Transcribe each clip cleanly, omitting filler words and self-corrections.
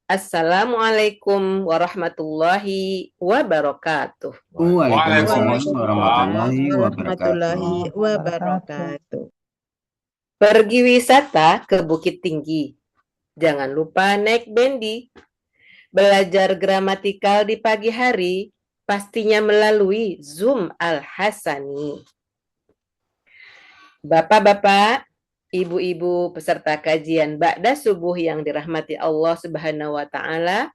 Assalamualaikum warahmatullahi wabarakatuh. Waalaikumsalam Waalaikumsalam warahmatullahi wabarakatuh. warahmatullahi wabarakatuh. Pergi wisata ke Bukit Tinggi. Jangan lupa naik bendi. Belajar gramatikal di pagi hari pastinya melalui Zoom Al-Hasani. Bapak-bapak, ibu-ibu peserta kajian Ba'da Subuh yang dirahmati Allah Subhanahu wa taala,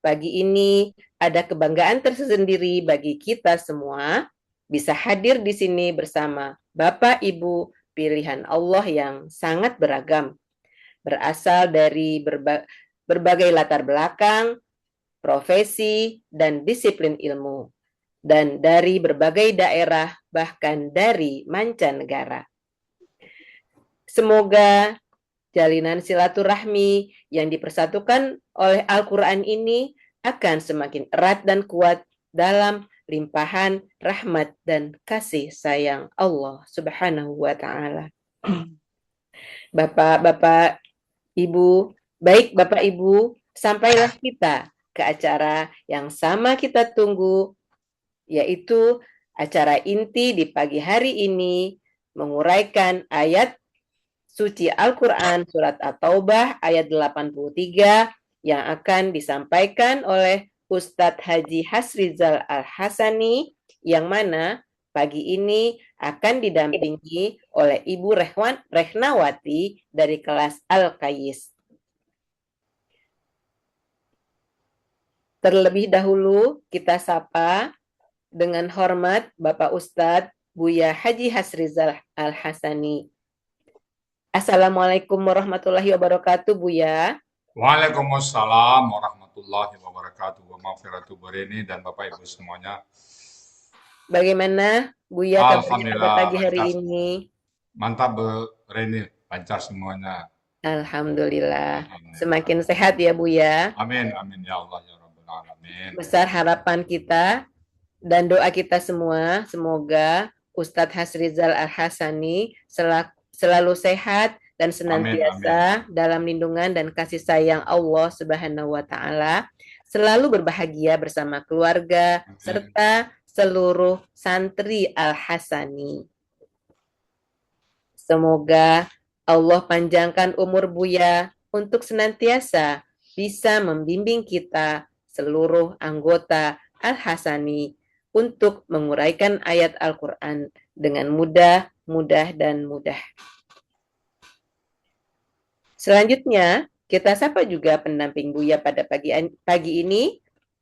pagi ini ada kebanggaan tersendiri bagi kita semua bisa hadir di sini bersama Bapak Ibu pilihan Allah yang sangat beragam, berasal dari berbagai latar belakang, profesi, dan disiplin ilmu, dan dari berbagai daerah, bahkan dari mancanegara. Semoga jalinan silaturahmi yang dipersatukan oleh Al-Quran ini akan semakin erat dan kuat dalam limpahan rahmat dan kasih sayang Allah Subhanahu wa taala. Bapak-bapak, Ibu, baik Bapak Ibu, sampailah kita ke acara yang sama kita tunggu, yaitu acara inti di pagi hari ini menguraikan ayat suci Al-Quran surat At-Taubah ayat 83 yang akan disampaikan oleh Ustadz Haji Hasrizal Al-Hasani, yang mana pagi ini akan didampingi oleh Ibu Rehnawati dari kelas Al-Kayis. Terlebih dahulu kita sapa dengan hormat Bapak Ustadz Buya Haji Hasrizal Al-Hasani. Assalamualaikum warahmatullahi wabarakatuh, Buya. Waalaikumsalam warahmatullahi wabarakatuh. Wa maghfiratu barini dan Bapak Ibu semuanya. Bagaimana Buya kabarnya pada Alhamdulillah pagi hari lancar. ini? Mantap Bu Reni, lancar semuanya. Alhamdulillah. Alhamdulillah. Semakin sehat ya Buya. Amin, amin ya Allah ya Rabbal Alamin. Besar harapan kita dan doa kita semua, semoga Ustadz Hasrizal Al-Hasani selalu sehat dan senantiasa dalam lindungan dan kasih sayang Allah Subhanahu wa taala, selalu berbahagia bersama keluarga serta seluruh santri Al-Hasani. Semoga Allah panjangkan umur Buya untuk senantiasa bisa membimbing kita seluruh anggota Al-Hasani untuk menguraikan ayat Al-Quran dengan mudah, dan mudah. Selanjutnya, kita sapa juga pendamping Buya pada pagi ini,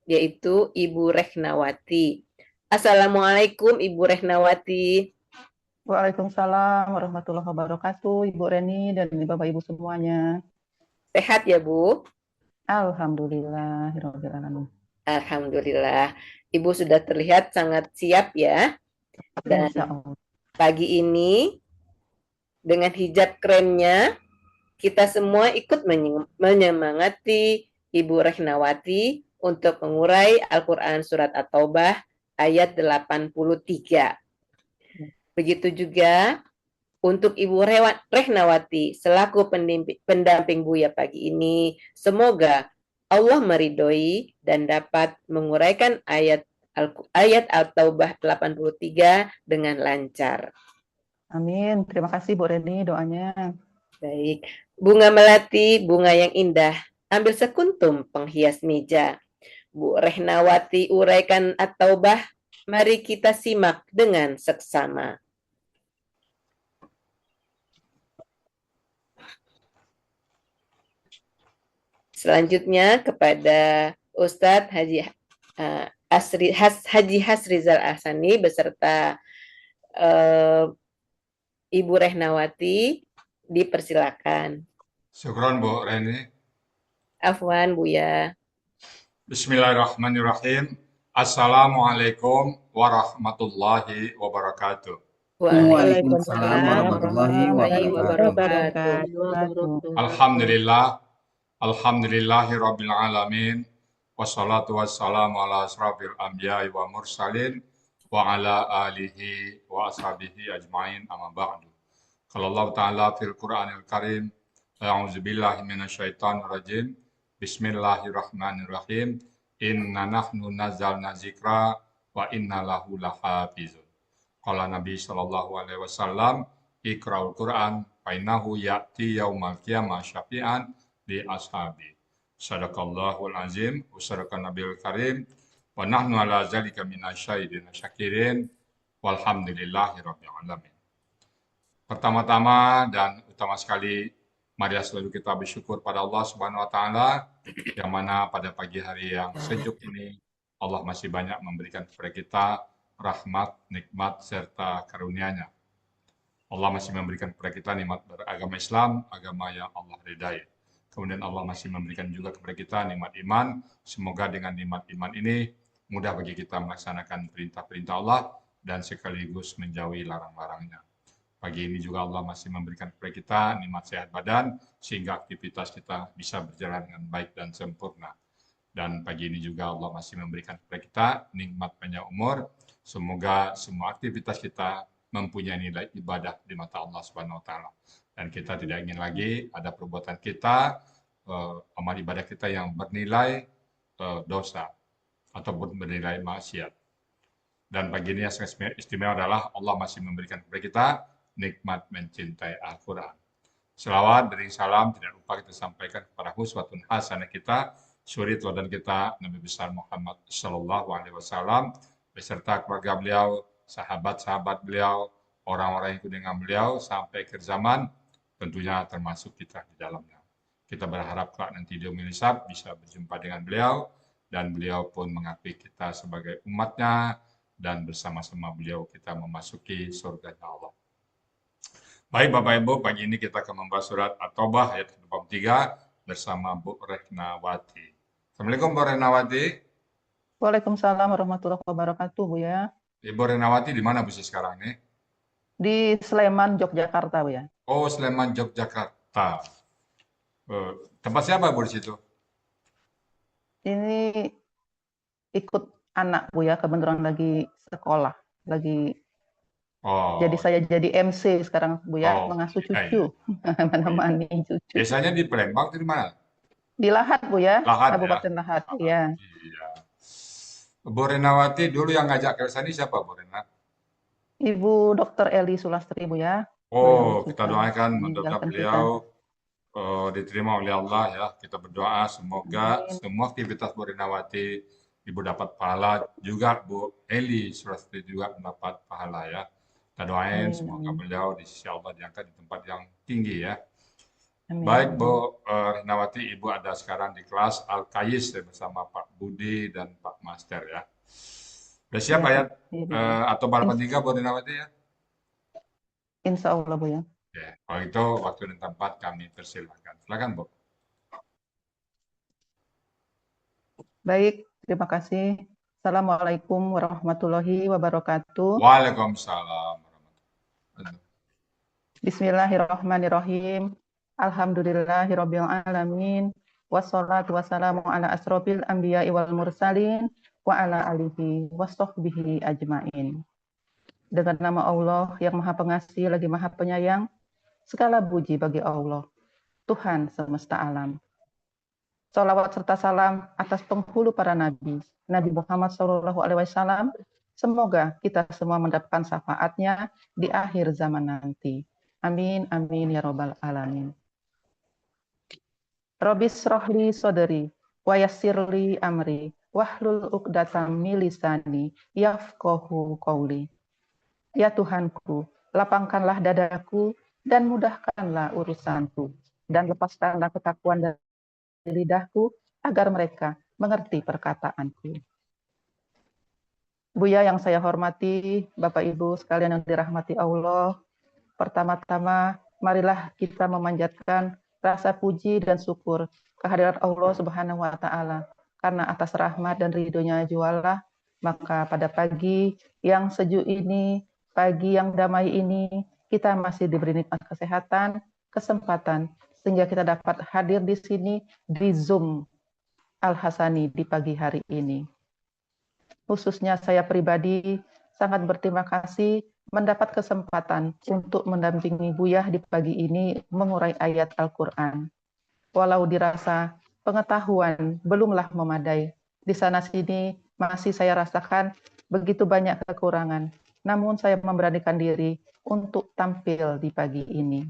yaitu Ibu Rehnawati. Assalamualaikum Ibu Rehnawati. Waalaikumsalam warahmatullahi wabarakatuh, Ibu Reni dan Bapak Ibu semuanya. Sehat ya Bu? Alhamdulillahirabbil alamin. Alhamdulillah. Ibu sudah terlihat sangat siap ya. Dan pagi ini dengan hijab kremnya, kita semua ikut menyemangati Ibu Rehnawati untuk mengurai Al-Quran Surat At-Taubah ayat 83. Begitu juga untuk Ibu Rehnawati selaku pendamping Buya pagi ini, semoga Allah meridhoi dan dapat menguraikan ayat Al-Taubah 83 dengan lancar. Amin. Terima kasih Bu Reni doanya. Baik. Bunga melati, bunga yang indah, ambil sekuntum penghias meja. Bu Rehnawati uraikan At-Taubah, mari kita simak dengan seksama. Selanjutnya kepada Ustadz Haji Hasrizal Al-Hasani beserta Ibu Rehnawati, dipersilakan. Syukron Bu Reni. Afwan Buya. Bismillahirrahmanirrahim. Assalamualaikum warahmatullahi wabarakatuh. Waalaikumsalam warahmatullahi wabarakatuh. Alhamdulillah. Alhamdulillahi rabbil alamin. Wassalatu wassalamu ala asrafil anbiya'i wa mursalin wa ala alihi wa ashabihi ajmain amma ba'du. Qala Allah Ta'ala fil Qur'anil Karim, a'udzu billahi minasyaitonir rajim. Bismillahirrahmanirrahim. Inna nahnu nazzalna zikra wa inna lahu lahafizun. Qala Nabi sallallahu alaihi wasallam, Iqra'ul Qur'an fa innahu ya'ti yaumal qiyamah syafi'an li ashabi. Sadaqallahul azim, wa sadaqan nabiyul karim, wa nahnu ala zalika minasyahidin syakirin, walhamdulillahi rabbil alamin. Pertama-tama dan utama sekali, mari selalu kita bersyukur pada Allah Subhanahu wa taala yang mana pada pagi hari yang sejuk ini Allah masih banyak memberikan kepada kita rahmat, nikmat serta karunia-Nya. Allah masih memberikan kepada kita nikmat beragama Islam, agama yang Allah ridai. Kemudian Allah masih memberikan juga kepada kita nikmat iman. Semoga dengan nikmat iman ini mudah bagi kita melaksanakan perintah-perintah Allah dan sekaligus menjauhi larang-larangnya. Pagi ini juga Allah masih memberikan kepada kita nikmat sehat badan, sehingga aktivitas kita bisa berjalan dengan baik dan sempurna. Dan pagi ini juga Allah masih memberikan kepada kita nikmat panjang umur. Semoga semua aktivitas kita mempunyai nilai ibadah di mata Allah Subhanahu wa taala. Dan kita tidak ingin lagi ada perbuatan kita, amal ibadah kita yang bernilai dosa ataupun bernilai maksiat. Dan pagi ini yang sangat istimewa adalah Allah masih memberikan kepada kita nikmat mencintai Al-Quran. Selawat dan salam tidak lupa kita sampaikan kepada uswatun hasanah kita, suri teladan kita Nabi besar Muhammad Sallallahu Alaihi Wasallam beserta keluarga beliau, sahabat-sahabat beliau, orang-orang yang ikut dengan beliau sampai akhir zaman, tentunya termasuk kita di dalamnya. Kita berharap kelak nanti di yaumil hisab bisa berjumpa dengan beliau dan beliau pun mengakui kita sebagai umatnya dan bersama-sama beliau kita memasuki surga Allah. Baik Bapak Ibu, pagi ini kita akan membahas surat At-Taubah ayat 23 bersama Bu Rehnawati. Assalamualaikum Bu Rehnawati. Waalaikumsalam warahmatullahi wabarakatuh, Bu ya. Ibu Rehnawati di mana Bu sekarang nih? Di Sleman, Yogyakarta, Bu ya. Oh, Sleman, Yogyakarta. Tempat siapa Bu di situ? Ini ikut anak, Bu ya, kebetulan lagi sekolah, lagi jadi saya jadi MC sekarang, Bu ya, mengasuh cucu, menemani cucu. Biasanya di Palembang atau di mana? Di Lahat, Bu ya, Lahat, Kabupaten Lahat, ya. Iya. Bu Rehnawati dulu yang ngajak ke sini siapa Bu Rena? Ibu Dr. Eli Sulastri, Bu ya. Oh, kita doakan mudah-mudahan beliau diterima oleh Allah ya. Kita berdoa semoga semua aktivitas Bu Rehnawati Ibu dapat pahala, juga Bu Eli Sulastri juga mendapat pahala ya. Kita doain semoga beliau di sisi Allah diangkat di tempat yang tinggi ya. Amin. Baik Bu Rehnawati, Ibu ada sekarang di kelas Al-Kayis bersama Pak Budi dan Pak Master ya. Sudah siap ayat atau bab 3 Bu Rehnawati ya? Insya Allah Bu ya. Ya, kalau itu waktu dan tempat kami persilahkan. Silakan Bu. Baik, terima kasih. Assalamualaikum warahmatullahi wabarakatuh. Waalaikumsalam warahmatullahi wabarakatuh. Bismillahirrahmanirrahim. Alhamdulillahirabbil alamin. Wassalatu wassalamu ala asrofil anbiya'i wal mursalin wa ala alihi wassohbihi ajmain. Dengan nama Allah yang Maha Pengasih lagi Maha Penyayang, segala puji bagi Allah, Tuhan semesta alam. Salawat serta salam atas penghulu para nabi, Nabi Muhammad SAW. Semoga kita semua mendapatkan syafaatnya di akhir zaman nanti. Amin, amin, ya robbal alamin. Robis rohli soderi, wa yassirli amri, wahlul uqdatam min lisani, yafqahu qawli. Ya Tuhanku, lapangkanlah dadaku dan mudahkanlah urusanku, dan lepaskanlah ketakuan dari lidahku agar mereka mengerti perkataanku. Buya yang saya hormati, Bapak Ibu sekalian yang dirahmati Allah, pertama-tama marilah kita memanjatkan rasa puji dan syukur kehadirat Allah Subhanahu wa taala, karena atas rahmat dan ridhonya jualah maka pada pagi yang sejuk ini, pagi yang damai ini, kita masih diberi nikmat kesehatan, kesempatan sehingga kita dapat hadir di sini di Zoom Al-Hasani di pagi hari ini. Khususnya saya pribadi sangat berterima kasih mendapat kesempatan untuk mendampingi Buyah di pagi ini mengurai ayat Al-Quran. Walau dirasa pengetahuan belumlah memadai. Di sana-sini masih saya rasakan begitu banyak kekurangan. Namun saya memberanikan diri untuk tampil di pagi ini.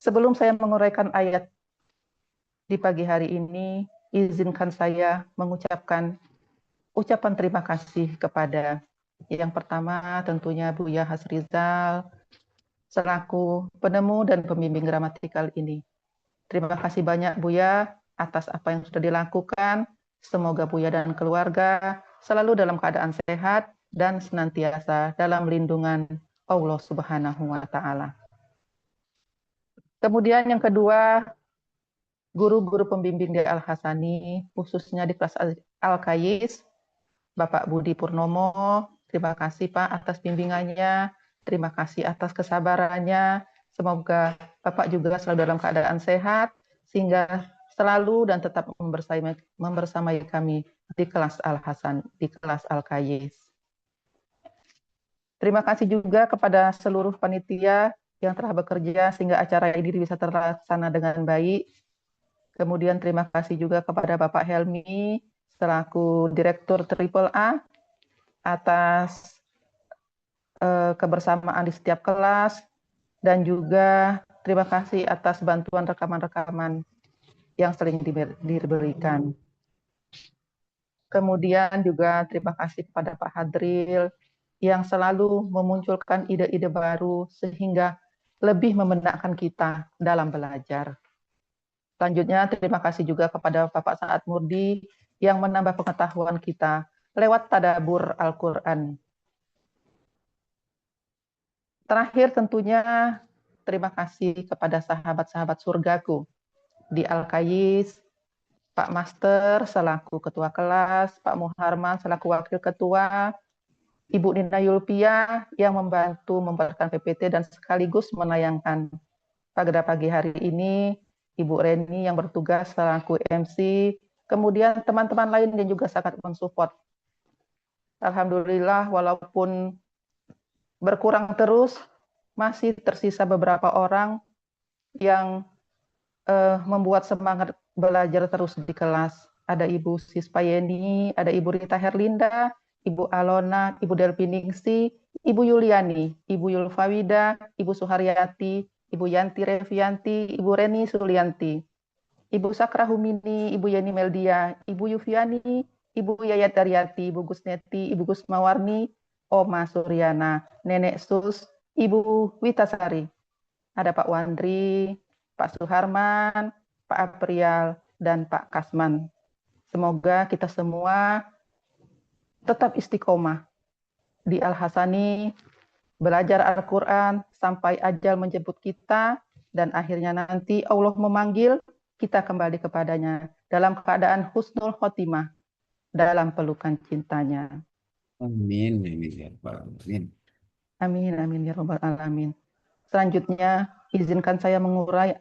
Sebelum saya menguraikan ayat di pagi hari ini, izinkan saya mengucapkan ucapan terima kasih kepada yang pertama tentunya Buya Hasrizal selaku penemu dan pembimbing gramatikal ini. Terima kasih banyak Buya atas apa yang sudah dilakukan. Semoga Buya dan keluarga selalu dalam keadaan sehat dan senantiasa dalam lindungan Allah Subhanahu wa taala. Kemudian yang kedua, guru-guru pembimbing di Al-Hasani, khususnya di kelas Al-Kayis, Bapak Budi Purnomo, terima kasih Pak atas bimbingannya, terima kasih atas kesabarannya. Semoga Bapak juga selalu dalam keadaan sehat, sehingga selalu dan tetap membersamai kami di kelas Al-Hasan, di kelas Al-Kayis. Terima kasih juga kepada seluruh panitia yang telah bekerja sehingga acara ini bisa terlaksana dengan baik. Kemudian terima kasih juga kepada Bapak Helmi selaku Direktur Triple A atas kebersamaan di setiap kelas, dan juga terima kasih atas bantuan rekaman-rekaman yang sering diberikan. Kemudian juga terima kasih kepada Pak Hadril yang selalu memunculkan ide-ide baru sehingga lebih membenakkan kita dalam belajar. Selanjutnya terima kasih juga kepada Bapak Saad Murdi yang menambah pengetahuan kita lewat tadabbur Al-Quran. Terakhir tentunya terima kasih kepada sahabat-sahabat surgaku di Al-Kayis, Pak Master selaku ketua kelas, Pak Muharman selaku wakil ketua, Ibu Nina Yulpia yang membantu membuatkan PPT dan sekaligus menayangkan pada pagi hari ini, Ibu Reni yang bertugas selaku MC, kemudian teman-teman lain yang juga sangat mensupport. Alhamdulillah walaupun berkurang terus, masih tersisa beberapa orang yang membuat semangat belajar terus di kelas. Ada Ibu Sispayeni, ada Ibu Rita Herlinda, Ibu Alona, Ibu Delpiningsi, Ibu Yuliani, Ibu Yulfawida, Ibu Suharyati, Ibu Yanti Revianti, Ibu Reni Sulianti, Ibu Sakra Humini, Ibu Yani Meldia, Ibu Yufiani, Ibu Yayat Daryati, Ibu Gusneti, Ibu Gusmawarni, Oma Suryana, Nenek Sus, Ibu Witasari. Ada Pak Wandri, Pak Suharman, Pak Aprial, dan Pak Kasman. Semoga kita semua tetap istiqomah di Al-Hasani, belajar Al-Quran sampai ajal menjemput kita, dan akhirnya nanti Allah memanggil, kita kembali kepadanya dalam keadaan husnul khotimah, dalam pelukan cintanya. Amin, amin ya rabbal alamin. Amin, amin ya rabbal alamin. Selanjutnya, izinkan saya mengurai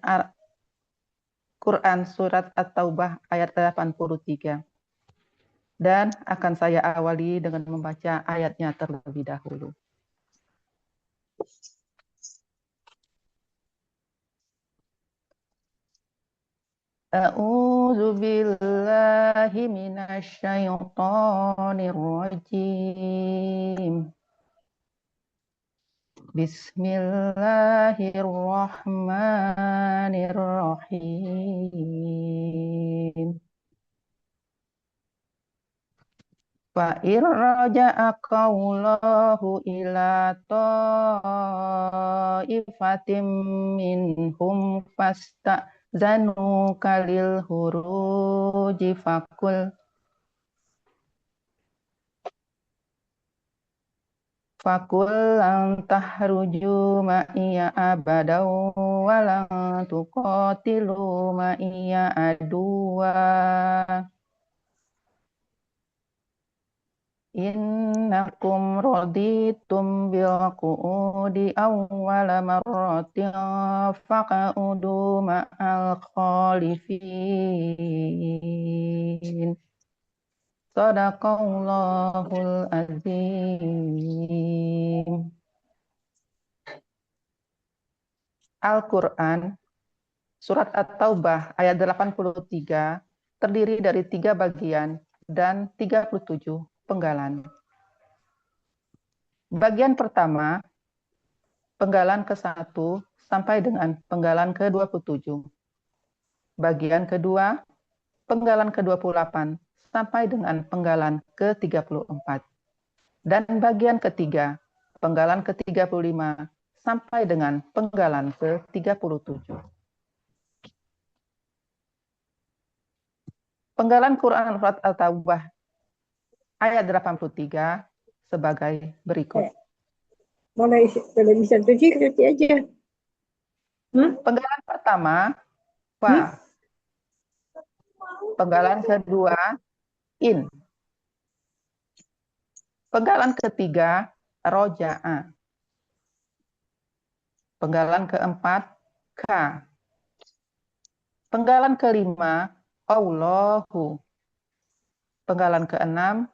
Quran Surat At-Taubah ayat 83. Dan akan saya awali dengan membaca ayatnya terlebih dahulu. A'udzu billahi minasy syaithanir rajim. Bismillahirrahmanirrahim. Fa irja'aka Allahu ila ta'ifatim minhum fasta'zanu kalil huruji fakul lan tahruju ma'iya abadaw walan tuqatilu ma'iya aduwa. Innakum raditum bil qu'udi awwala marratin faq'udu ma'al khalifin. Shadaqallahul azim. Al-Quran Surat At-Taubah ayat 83 terdiri dari 3 bagian dan 37 penggalan. Bagian pertama, penggalan ke-1 sampai dengan penggalan ke-27. Bagian kedua, penggalan ke-28 sampai dengan penggalan ke-34. Dan bagian ketiga, penggalan ke-35 sampai dengan penggalan ke-37. Penggalan Quran Surat At-Taubah ayat 83 sebagai berikut. Boleh bisa tuji aja. Penggalan pertama, fa. Penggalan kedua, in. Penggalan ketiga, roja'a. Penggalan keempat, ka. Penggalan kelima, Allahu. Penggalan keenam,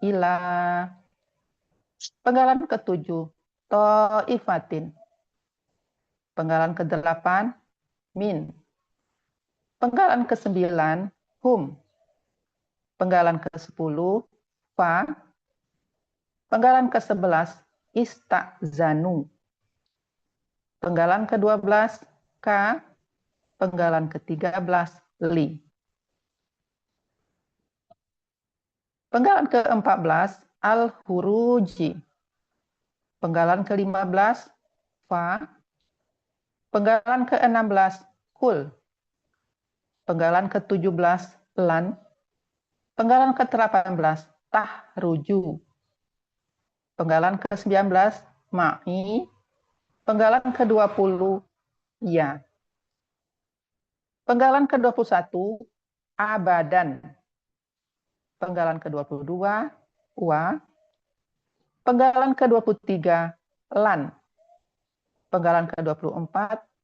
ila. Penggalan ketujuh, ta'ifatin. Penggalan kedelapan, min. Penggalan ke-9, hum. Penggalan ke-10, fa. Penggalan ke-11, ista'zanu. Penggalan ke-12, ka. Penggalan ke-13, li. Penggalan ke-14, al-huruji. Penggalan ke-15, fa. Penggalan ke-16, kul. Penggalan ke-17, lan. Penggalan ke-18, tahruju. Penggalan ke-19, ma'i. Penggalan ke-20, ya. Penggalan ke-21, abadan. Penggalan ke-22, wa. Penggalan ke-23, lan. Penggalan ke-24,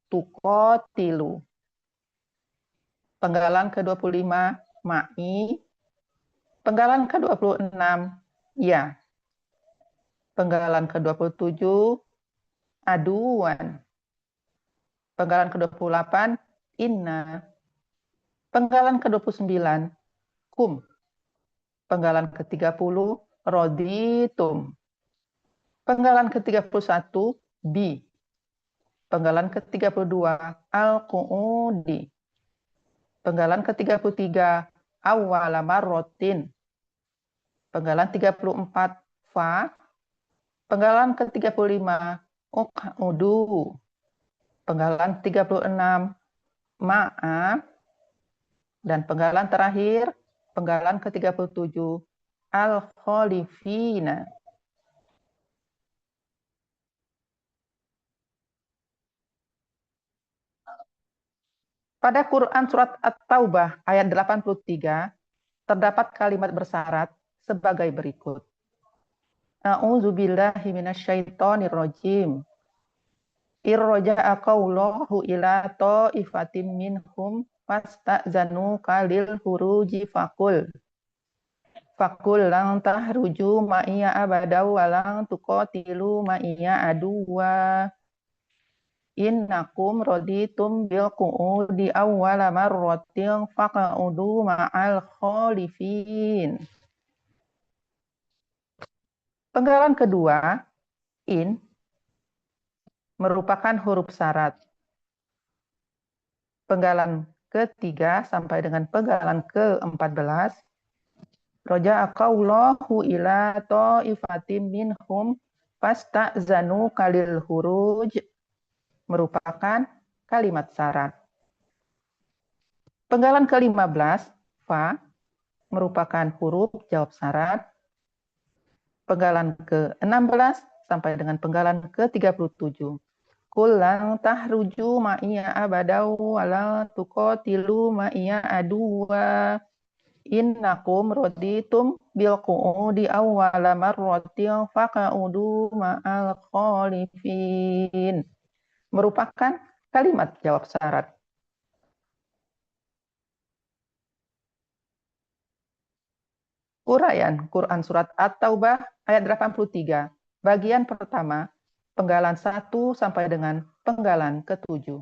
tuqatilu. Penggalan ke-25, ma'i. Penggalan ke-26, ya. Penggalan ke-27, aduan. Penggalan ke-28, inna. Penggalan ke-29, kum. Penggalan ke-30, roditum. Penggalan ke-31, bi. Penggalan ke-32, al-qu'udi. Penggalan ke-33, awwala marrotin. Penggalan 34, fa. Penggalan ke-35, uq'udu. Penggalan 36, ma'a. Dan penggalan terakhir, penggalan ke-37, al-khalifina. Pada Quran Surat At-Taubah ayat 83, terdapat kalimat bersyarat sebagai berikut. A'udzubillahi minasyaitonirrajim. Irroja'a qawlahu ila ta'ifatim minhum fasta'zanu kalil huruji fakul lang tahruju ma'iya abadaw walang tuqatilu ma'iya aduwa innakum raditum bil qu'udi awwala marratin faqa'udu ma'al khalifin. Penggalan kedua, in, merupakan huruf syarat. Penggalan ketiga sampai dengan penggalan ke-14, roja'a qawlahu ila ta'ifatim minhum fasta'zanu kalil huruj, merupakan kalimat syarat. Penggalan ke-15, fa, merupakan huruf jawab syarat. Penggalan ke-16 sampai dengan penggalan ke-37. Kulang tahruju ma'iya abadaw wala tuqatilu ma'iya aduwa innakum raditum bil qu'udi awwala marratin faqa'udu ma'al khalifin. Merupakan kalimat jawab syarat. Uraian Quran Surat At-Taubah ayat 83, bagian pertama, penggalan 1 sampai dengan penggalan ke-7.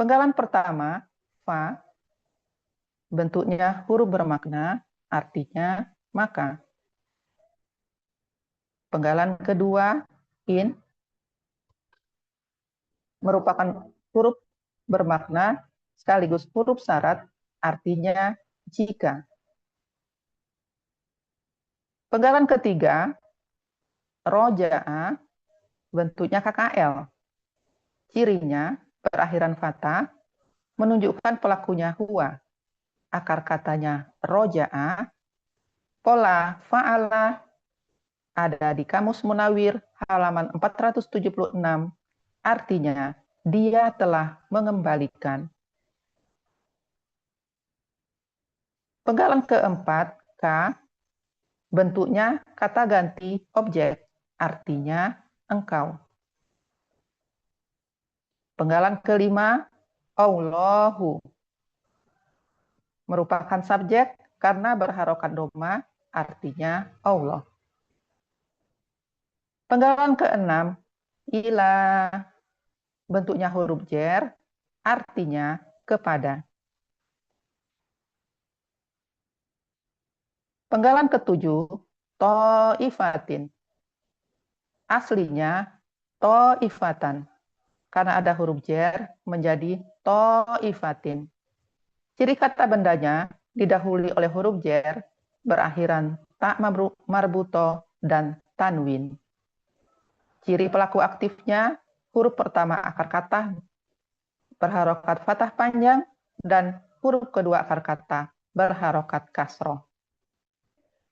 Penggalan pertama, fa, bentuknya huruf bermakna, artinya maka. Penggalan kedua, in, merupakan huruf bermakna sekaligus huruf syarat, artinya jika. Penggalan ketiga, roja'a, bentuknya KKL. Cirinya berakhiran fathah, menunjukkan pelakunya huwa. Akar katanya roja'a, pola fa'ala ada di Kamus Munawir halaman 476, artinya dia telah mengembalikan. Penggalan keempat, K, bentuknya kata ganti objek, artinya engkau. Penggalan kelima, Allahu, merupakan subjek karena berharokat doma, artinya Allah. Penggalan keenam, ila, bentuknya huruf jer, artinya kepada. Penggalan ketujuh, to'ifatin. Aslinya to'ifatan. Karena ada huruf jer menjadi to'ifatin. Ciri kata bendanya didahului oleh huruf jer berakhiran tak marbuto dan tanwin. Ciri pelaku aktifnya huruf pertama akar kata berharokat fathah panjang dan huruf kedua akar kata berharokat kasroh.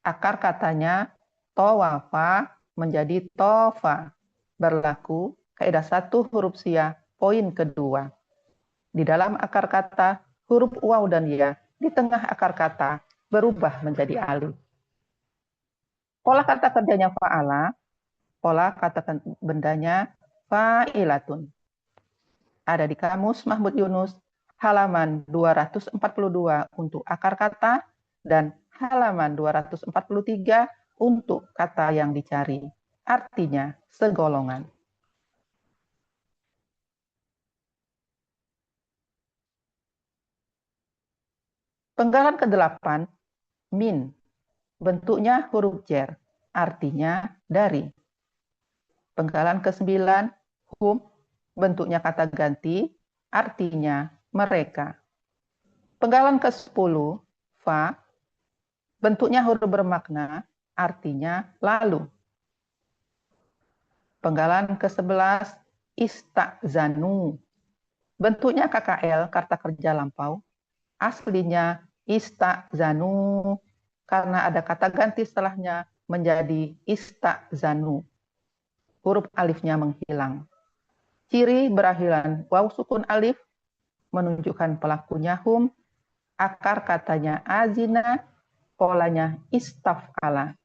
Akar katanya towafa menjadi tofa, berlaku kaidah satu huruf sia poin kedua. Di dalam akar kata huruf waw dan ya di tengah akar kata berubah menjadi alif. Pola kata kerjanya fa'ala, pola kata bendanya fa'ilatun. Ada di Kamus Mahmud Yunus halaman 242 untuk akar kata dan halaman 243 untuk kata yang dicari. Artinya segolongan. Penggalan ke-8, min, bentuknya huruf jer, artinya dari. Penggalan ke-9, hum, bentuknya kata ganti, artinya mereka. Penggalan ke-10, fa, bentuknya huruf bermakna, artinya lalu. Penggalan ke-11, ista'zanu, bentuknya KKL, kata kerja lampau, aslinya ista'zanu, karena ada kata ganti setelahnya menjadi ista'zanu. Huruf alifnya menghilang. Ciri berakhiran waw sukun alif menunjukkan pelakunya hum, akar katanya azina, polanya istaf'ala.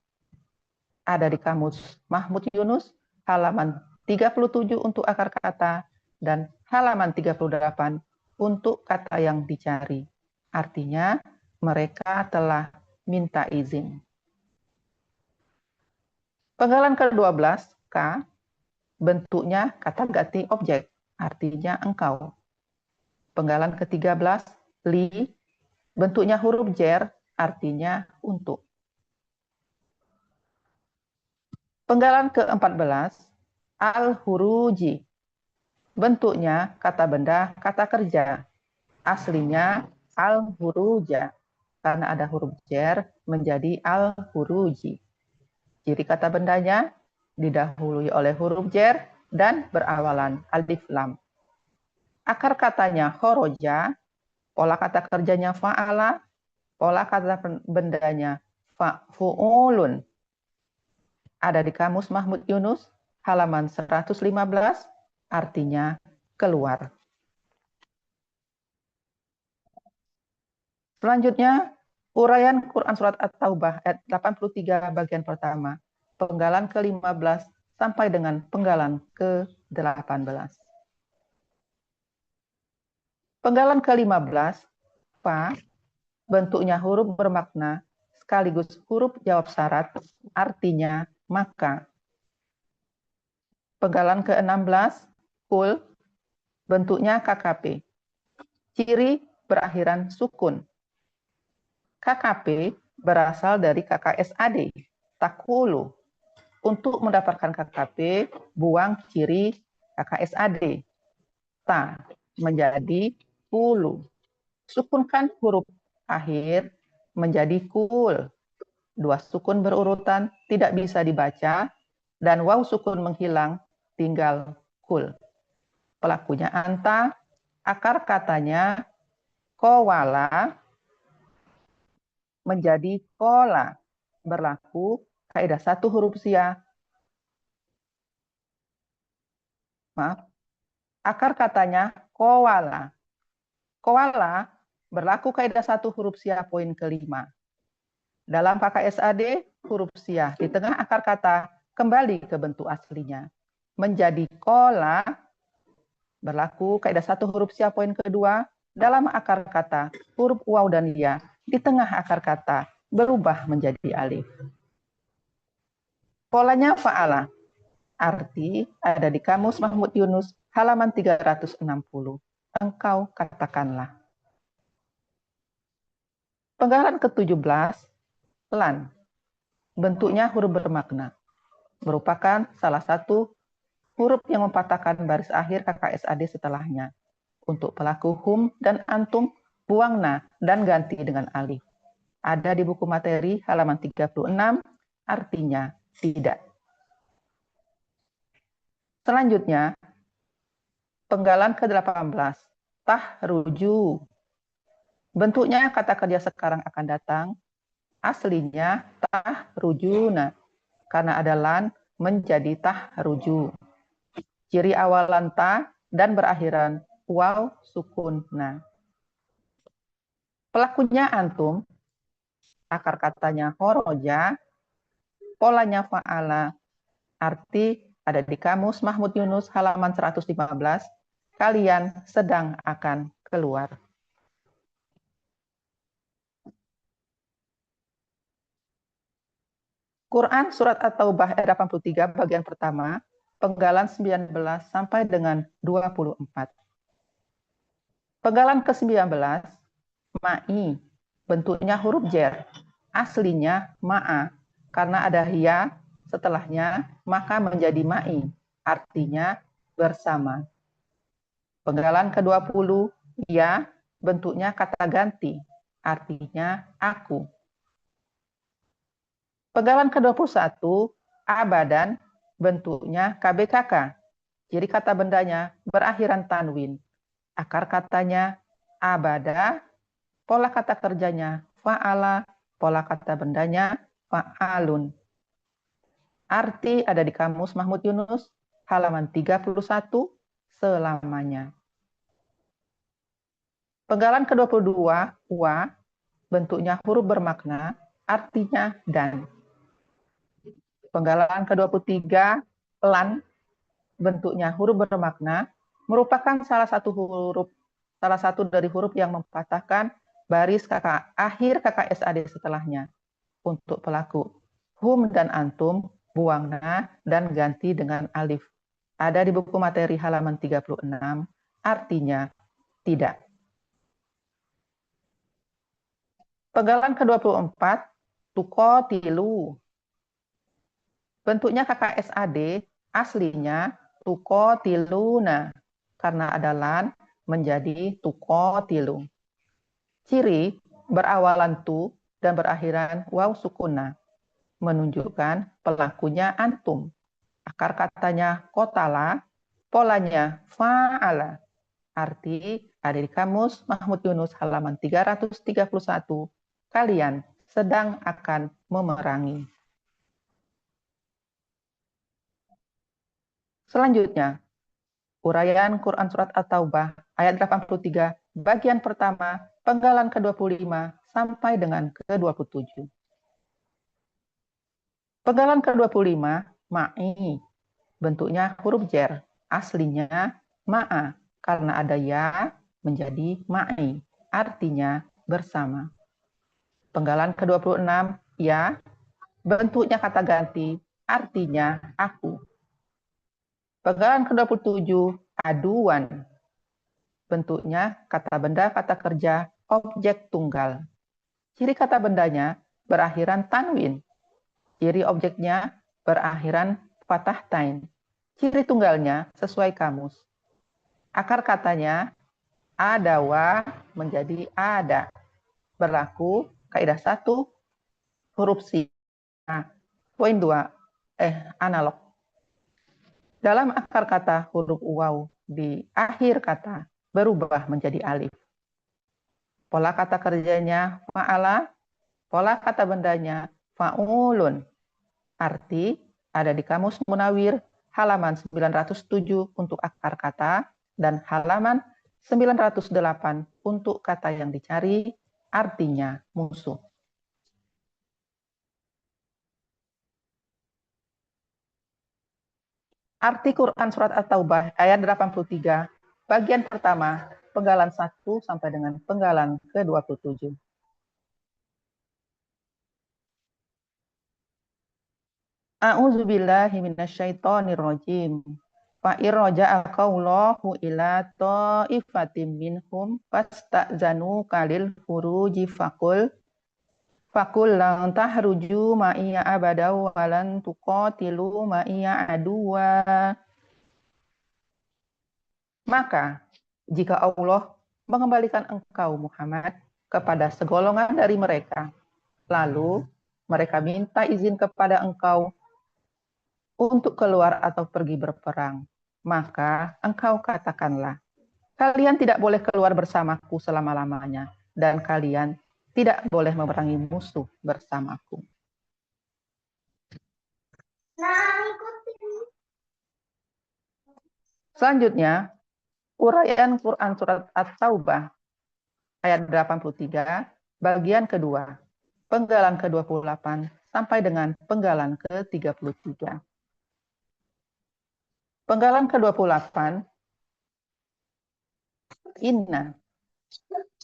Ada di Kamus Mahmud Yunus halaman 37 untuk akar kata dan halaman 38 untuk kata yang dicari. Artinya mereka telah minta izin. Penggalan ke-12, K, bentuknya kata ganti objek, artinya engkau. Penggalan ke-13, li, bentuknya huruf jer, artinya untuk. Penggalan ke-14, al-huruji, bentuknya kata benda, kata kerja. Aslinya al-huruja, karena ada huruf jer menjadi al-huruji. Ciri kata bendanya didahului oleh huruf jer dan berawalan alif lam. Akar katanya khoroja, pola kata kerjanya fa'ala, pola kata bendanya fa'fu'ulun. Ada di Kamus Mahmud Yunus halaman 115, artinya keluar. Selanjutnya, uraian Quran Surat At-Taubah ayat 83 bagian pertama, penggalan ke-15 sampai dengan penggalan ke-18. Penggalan ke-15, fa, bentuknya huruf bermakna sekaligus huruf jawab syarat, artinya maka. Penggalan ke-16, kul, bentuknya KKP, Ciri berakhiran sukun. KKP berasal dari KKSAD, takulu. Untuk mendapatkan KKP, buang ciri KKSAD. Ta menjadi kulu. Sukunkan huruf akhir menjadi kul. Dua sukun berurutan tidak bisa dibaca, dan waw sukun menghilang, tinggal kul. Pelakunya anta, akar katanya kowala menjadi kola. Berlaku kaidah satu huruf sia. Maaf. Akar katanya kowala. Koala berlaku kaidah satu huruf sia poin kelima. Dalam KKSAD, huruf sia di tengah akar kata kembali ke bentuk aslinya. Menjadi kola berlaku kaidah satu huruf sia poin kedua. Dalam akar kata, huruf waw dan ya di tengah akar kata berubah menjadi alif. Polanya fa'ala. Arti ada di Kamus Mahmud Yunus halaman 360. Engkau katakanlah. Penggalan ke-17, lan. Bentuknya huruf bermakna. Merupakan salah satu huruf yang mempatahkan baris akhir KKSAD setelahnya. Untuk pelaku hum dan antum, buang na dan ganti dengan alif. Ada di buku materi halaman 36, artinya tidak. Selanjutnya, penggalan ke-18, tahruju. Bentuknya kata kerja sekarang akan datang, aslinya tahrujuna, karena ada lan menjadi tahruju. Ciri awalan ta dan berakhiran waw sukun na. Pelakunya antum, akar katanya horoja, polanya fa'ala, arti ada di Kamus Mahmud Yunus halaman 115, kalian sedang akan keluar. Quran Surat At-Taubah ayat 83 bagian pertama, penggalan 19 sampai dengan 24. Penggalan ke-19, ma'i, bentuknya huruf jer, aslinya ma'a, karena ada ya setelahnya, maka menjadi ma'i, artinya bersama. Penggalan ke-20, ya, bentuknya kata ganti, artinya aku. Penggalan ke-21, abadan, bentuknya KBKK. Jadi kata bendanya berakhiran tanwin. Akar katanya abada, pola kata kerjanya fa'ala, pola kata bendanya fa'alun. Arti ada di Kamus Mahmud Yunus, halaman 31, selamanya. Penggalan ke-22, wa, bentuknya huruf bermakna, artinya dan. Penggalan ke-23, lan, bentuknya huruf bermakna, merupakan salah satu dari huruf yang mempatahkan baris akhir KKSAD setelahnya. Untuk pelaku hum dan antum, buang na dan ganti dengan alif. Ada di buku materi halaman 36, artinya tidak. Penggalan ke-24, tukotilu. Bentuknya KKSAD, aslinya tukotiluna, karena ada lan menjadi tukotilu. Ciri berawalan tu dan berakhiran waw sukuna, menunjukkan pelakunya antum. Akar katanya kotala, polanya fa'ala. Arti ada di Kamus Mahmud Yunus halaman 331, kalian sedang akan memerangi. Selanjutnya, uraian Quran Surat At-Taubah ayat 83, bagian pertama, penggalan ke-25 sampai dengan ke-27. Penggalan ke-25, ma'i, bentuknya huruf jer, aslinya ma'a, karena ada ya menjadi ma'i, artinya bersama. Penggalan ke-26, ya, bentuknya kata ganti, artinya aku. Penggalan ke-27, aduan. bentuknya kata benda, kata kerja, objek tunggal. Ciri kata bendanya berakhiran tanwin. Ciri objeknya berakhiran fathah tain. Ciri tunggalnya sesuai kamus. Akar katanya adawa menjadi ada. Berlaku kaidah 1 huruf si. Poin 2 analog. Dalam akar kata huruf waw di akhir kata berubah menjadi alif. Pola kata kerjanya fa'ala, pola kata bendanya fa'ulun. Arti ada di Kamus Munawir halaman 907 untuk akar kata dan halaman 908 untuk kata yang dicari, artinya musuh. Arti Quran Surat At-Taubah ayat 83, bagian pertama, penggalan 1 sampai dengan penggalan ke-27. A'udzubillahi minasyaitonirrajim. Fa irja'a qawlahu ila ta'ifatim minhum fasta'zanu kalil furuji faqul lan tahruju ma'iya abadaw walan tuqatilu ma'iya aduwa. Maka, jika Allah mengembalikan engkau Muhammad kepada segolongan dari mereka, lalu mereka minta izin kepada engkau untuk keluar atau pergi berperang, maka engkau katakanlah, kalian tidak boleh keluar bersamaku selama-lamanya, dan kalian tidak boleh memerangi musuh bersamaku. Selanjutnya, uraian Quran Surat At-Taubah ayat 83, bagian kedua, penggalan ke-28 sampai dengan penggalan ke-33. Penggalan ke-28, inna,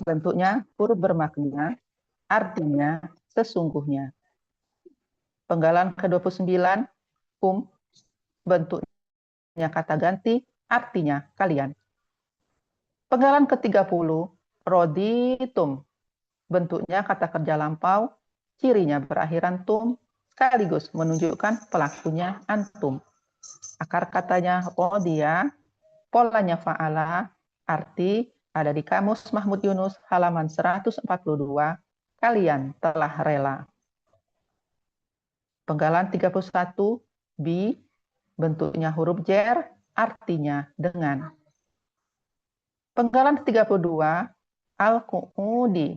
bentuknya huruf bermakna, artinya sesungguhnya. Penggalan ke-29, bentuknya kata ganti, artinya kalian. Penggalan ke-30, roditum, bentuknya kata kerja lampau, cirinya berakhiran tum, sekaligus menunjukkan pelakunya antum. Akar katanya rodia, polanya fa'ala, arti ada di Kamus Mahmud Yunus halaman 142, kalian telah rela. Penggalan 31, bi, bentuknya huruf jer, artinya dengan. Penggalan 32, al-qu'udi,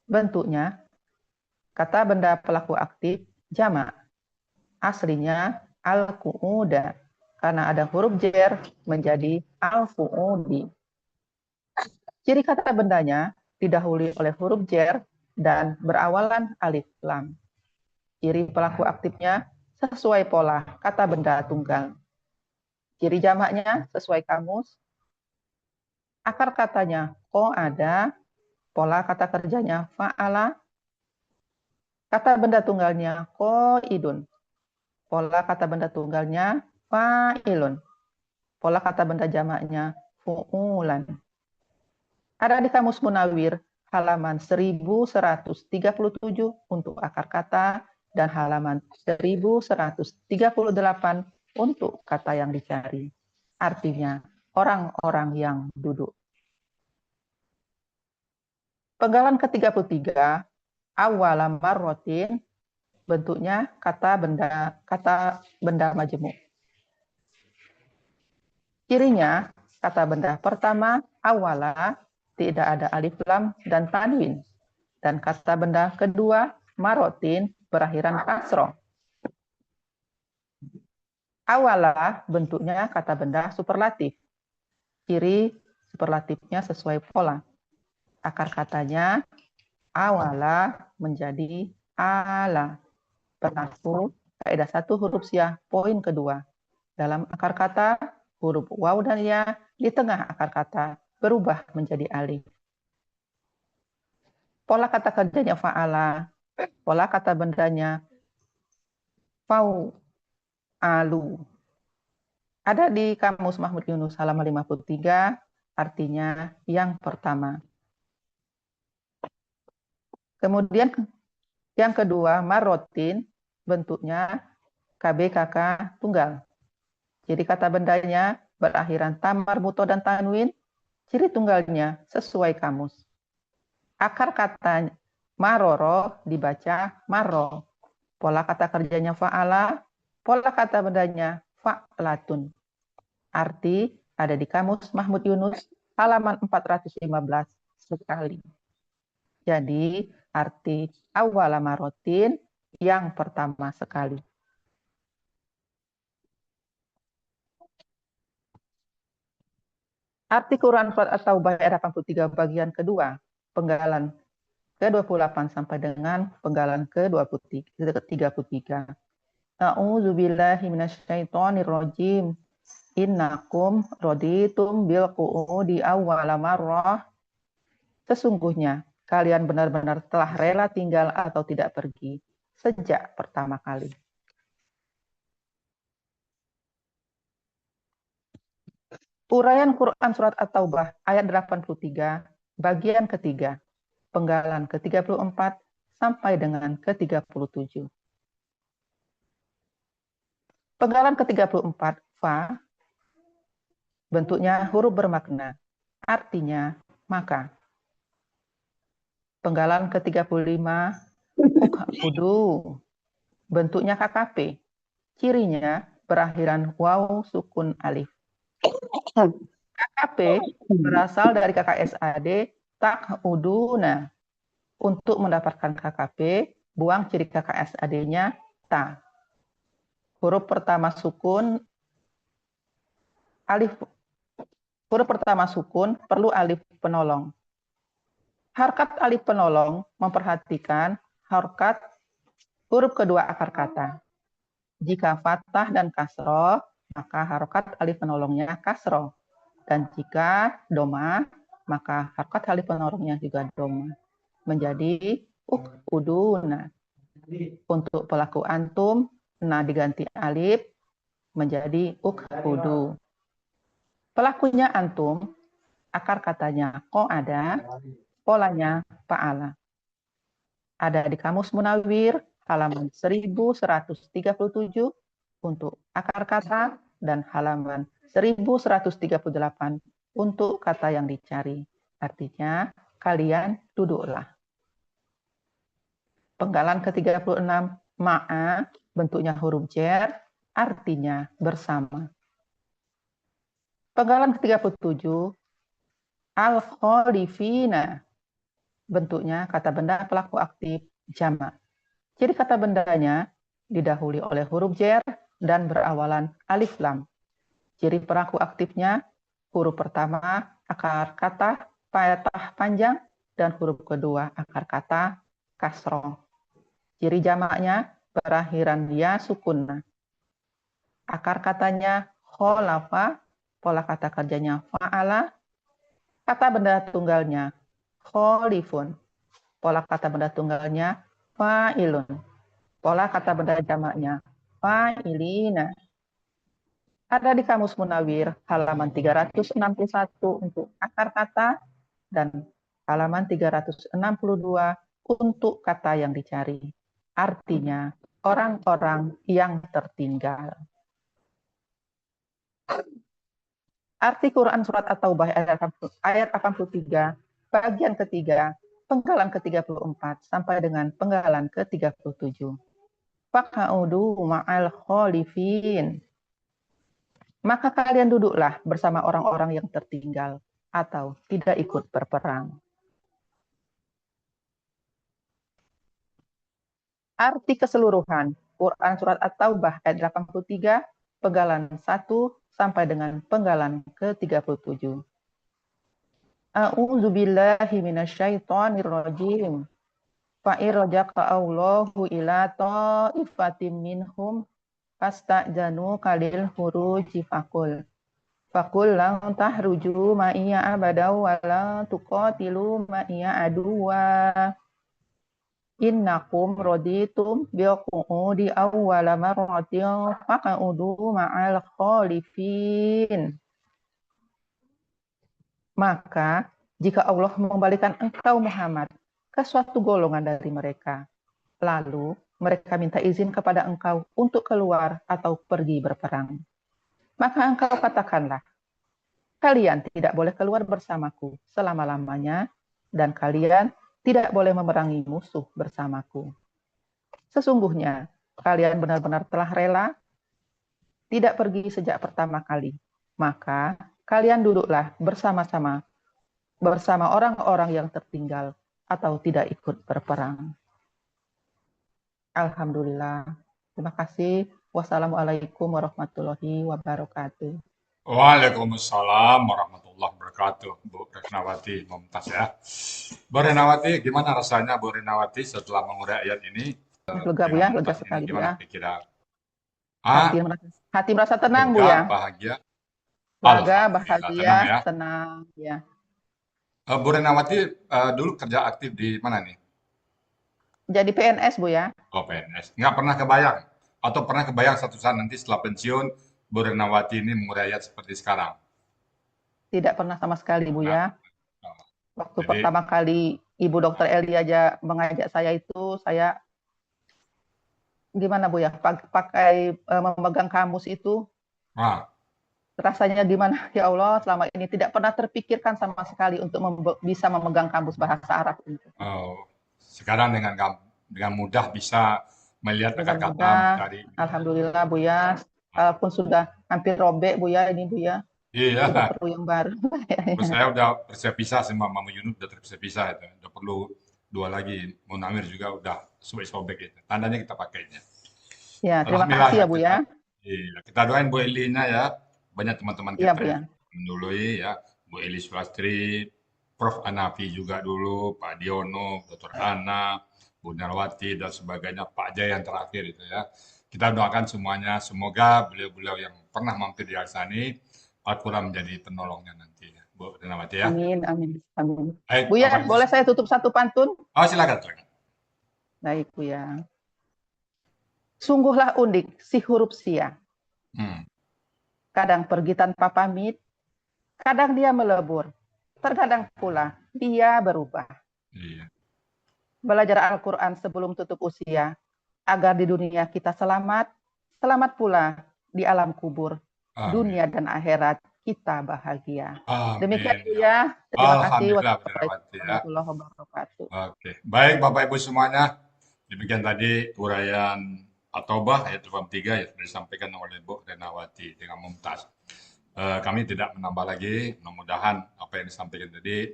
bentuknya kata benda pelaku aktif jamak. Aslinya al-qu'uda, karena ada huruf jer menjadi al-qu'udi. Ciri kata bendanya didahului oleh huruf jer dan berawalan alif lam. Ciri pelaku aktifnya sesuai pola kata benda tunggal. Ciri jamaknya sesuai kamus. Akar katanya ko ada, pola kata kerjanya fa'ala. Kata benda tunggalnya ko idun. Pola kata benda tunggalnya fa'ilun. Pola kata benda jamaknya fu'ulan. Ada di Kamus Munawir halaman 1137 untuk akar kata dan halaman 1138 untuk kata yang dicari. Artinya orang-orang yang duduk. Penggalan ke-33, awwala marrotin, bentuknya kata benda majemuk. Cirinya kata benda pertama awwala, tidak ada alif lam dan tanwin. Dan kata benda kedua marotin berakhiran kasroh. Awala bentuknya kata benda superlatif. Ciri superlatifnya sesuai pola. Akar katanya awala menjadi ala. Berlaku kaidah 1 huruf siyah poin kedua. Dalam akar kata huruf waw dan ya di tengah akar kata berubah menjadi alif. Pola kata kerjanya fa'ala. Pola kata bendanya fa'alu. Ada di Kamus Mahmud Yunus halaman 53, artinya yang pertama. Kemudian yang kedua, marotin, bentuknya KBKK tunggal. Jadi kata bendanya berakhiran tamar, muto, dan tanwin, ciri tunggalnya sesuai kamus. Akar kata maroro dibaca maro. Pola kata kerjanya fa'ala, pola kata bendanya fa'latun. Arti ada di kamus Mahmud Yunus halaman 415 sekali. Jadi arti awala marotin yang pertama sekali. Arti Quran Surat At-Taubah ayat 83 bagian kedua, penggalan ke-28 sampai dengan penggalan ke-33. A'udzubillahi minasyaitonirrajim. Innakum raditum bil qu'udi awwala marrah. Sesungguhnya kalian benar-benar telah rela tinggal atau tidak pergi sejak pertama kali. Uraian Quran Surat At-Taubah ayat 83, bagian ketiga, penggalan ke-34 sampai dengan ke-37. Penggalan ke-34, fa, bentuknya huruf bermakna, artinya maka. Penggalan ke-35, ukh'udu, bentuknya KKP, cirinya berakhiran waw sukun alif. KKP berasal dari KKSAD tak'uduna. Untuk mendapatkan KKP, buang ciri KKSAD-nya ta. Huruf pertama sukun, huruf pertama sukun perlu alif penolong. Harkat alif penolong memperhatikan harkat huruf kedua akar kata. Jika fathah dan kasroh, maka harkat alif penolongnya kasroh. Dan jika doma, maka harkat alif penolongnya juga doma. Menjadi ukuduna. Untuk pelaku antum, na diganti alif menjadi ukudu. Pelakunya antum, akar katanya ko ada, polanya fa'ala. Ada di Kamus Munawwir halaman 1137 untuk akar kata dan halaman 1138 untuk kata yang dicari. Artinya, kalian duduklah. Penggalan ke-36, ma'a, bentuknya huruf jar, artinya bersama. Penggalan ke-37, al-khalifina, bentuknya kata benda pelaku aktif jamak. Ciri kata bendanya didahului oleh huruf jar dan berawalan alif lam. Ciri pelaku aktifnya huruf pertama akar kata fathah panjang dan huruf kedua akar kata kasroh. Ciri jamaknya berakhiran dia sukun. Akar katanya kholafa, pola kata kerjanya fa'ala. Kata benda tunggalnya kholifun, pola kata benda tunggalnya fa'ilun. Pola kata benda jamaknya fa'ilina. Ada di Kamus Munawwir halaman 361 untuk akar kata dan halaman 362 untuk kata yang dicari. Artinya orang-orang yang tertinggal. Arti Quran Surat At-Taubah ayat 83, bagian ketiga, penggalan ke-34 sampai dengan penggalan ke-37. Faq'udu ma'al khalifin. Maka kalian duduklah bersama orang-orang yang tertinggal atau tidak ikut berperang. Arti keseluruhan Quran Surat At-Taubah ayat 83, penggalan 1 sampai dengan penggalan ke-37. A'udzubillahi minasyaitonirrajim. Fa'irjaka Allahu ila ta'ifatim minhum fasta'janu kalil huruji faqul. Faqul lan tahruju ma'iya abadaw wa la tuqatilu ma'iya aduwa. Innakum raditum bi'qu'udi awwala marratin faq'udu ma'al khalifin. Maka, jika Allah mengembalikan engkau Muhammad ke suatu golongan dari mereka, lalu mereka minta izin kepada engkau untuk keluar atau pergi berperang, maka engkau katakanlah, kalian tidak boleh keluar bersamaku selama-lamanya, dan kalian tidak boleh memerangi musuh bersamaku. Sesungguhnya, kalian benar-benar telah rela tidak pergi sejak pertama kali. Maka, kalian duduklah bersama-sama bersama orang-orang yang tertinggal atau tidak ikut berperang. Alhamdulillah. Terima kasih. Wassalamualaikum warahmatullahi wabarakatuh. Waalaikumsalam warahmatullahi wabarakatuh, Bu Retnawati Mumtaz ya. Bu Retnawati, gimana rasanya Bu Retnawati setelah mengurai ayat ini? Lega Bu ya, lega sekali Bu ya. Gimana pikiran? Ah, Hati merasa tenang Bu ya. bahagia. Lega, bahagia, tenang ya. tenang ya. Bu Retnawati dulu kerja aktif di mana nih? Jadi PNS Bu ya. Oh, PNS. Nggak pernah kebayang? Atau pernah kebayang satu saat nanti setelah pensiun, Bu Retnawati ini mengurai ayat seperti sekarang? Tidak pernah sama sekali Bu ya. Waktu Jadi- pertama kali Ibu Dokter Eli aja mengajak saya itu, saya gimana Bu ya, pakai memegang kamus itu, Ah, rasanya gimana ya Allah, selama ini tidak pernah terpikirkan sama sekali untuk bisa memegang kamus bahasa Arab itu. oh, sekarang dengan mudah bisa melihat Dengan kata-kata mudah, mencari. Alhamdulillah Bu ya, walaupun sudah hampir robek Bu ya ini Bu ya, Iya. sudah perlu yang baru. Terus saya udah berpisah sama Mama Yunus, udah terpisah itu. Udah perlu dua lagi. Munamir juga udah sobek-sobek itu. Tandanya kita pakainya. Ya, terima Alhamdulillah kasih ya Bu ya. Iya, kita doain Bu Elina ya. Banyak teman-teman Iya kita Bu ya. yang mendului ya. Bu Eli Sulastri, Prof. Anafi juga dulu, Pak Diono, Dr. Hana, Bu Narwati, dan sebagainya. Pak Jaya yang terakhir itu ya. Kita doakan semuanya, semoga beliau-beliau yang pernah mampir di Arsani, Al-Quran menjadi penolongnya nanti ya. Bu Narwati ya. Amin, amin, amin. Baik, Bu ya, Bapak Ibu. boleh saya tutup satu pantun? Oh, silakan. Baik Bu ya. Sungguhlah unik si huruf sia. Hmm. Kadang pergi tanpa pamit, kadang dia melebur, terkadang pula dia berubah. Iya. Belajar Al-Quran sebelum tutup usia, agar di dunia kita selamat, selamat pula di alam kubur, Amin. dunia dan akhirat kita bahagia. Amin. Demikian Bu ya. Terima kasih. Alhamdulillah, Bu Narwati ya. Warahmatullahi wabarakatuh. Oke, baik Bapak Ibu semuanya. Demikian tadi uraian At-Taubah ayat 23 yang sudah disampaikan oleh Bu Retnawati dengan Mumtaz. Kami tidak menambah lagi, mudah-mudahan apa yang disampaikan tadi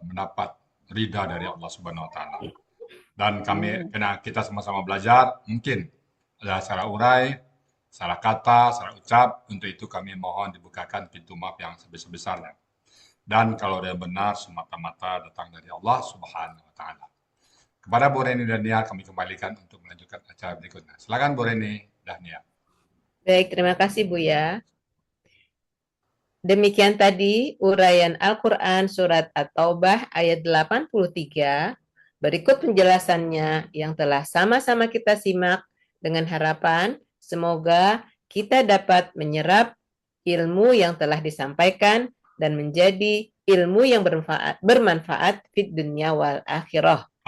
mendapat ridha dari Allah Subhanahu wa taala. Dan kami karena kita sama-sama belajar, mungkin ada salah urai, salah kata, salah ucap, untuk itu kami mohon dibukakan pintu maaf yang sebesar-besarnya. Dan kalau dia benar, semata-mata datang dari Allah Subhanahu wa taala. Kepada Bu Reni dan Nia kami kembalikan untuk melanjutkan acara berikutnya. Silakan Bu Reni dan Nia. Baik, terima kasih Bu ya. Demikian tadi uraian Al-Quran Surat At-Taubah ayat 83. Berikut penjelasannya yang telah sama-sama kita simak dengan harapan semoga kita dapat menyerap ilmu yang telah disampaikan dan menjadi ilmu yang bermanfaat fid dunya wal akhirah.